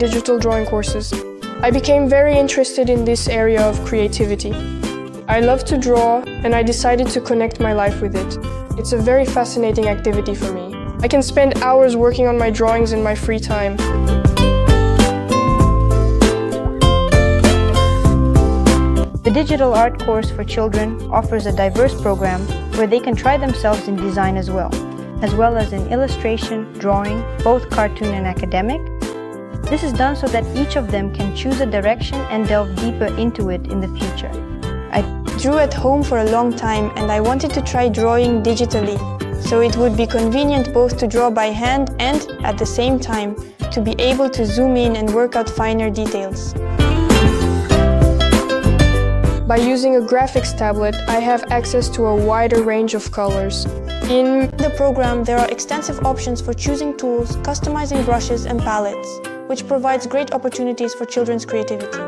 digital drawing courses. I became very interested in this area of creativity. I love to draw, and I decided to connect my life with it. It's a very fascinating activity for me. I can spend hours working on my drawings in my free time. The Digital Art course for children offers a diverse program where they can try themselves in design as well as in illustration, drawing, both cartoon and academic. This is done so that each of them can choose a direction and delve deeper into it in the future. I drew at home for a long time and I wanted to try drawing digitally, so it would be convenient both to draw by hand and, at the same time, to be able to zoom in and work out finer details. By using a graphics tablet, I have access to a wider range of colors. In the program, there are extensive options for choosing tools, customizing brushes and palettes, which provides great opportunities for children's creativity.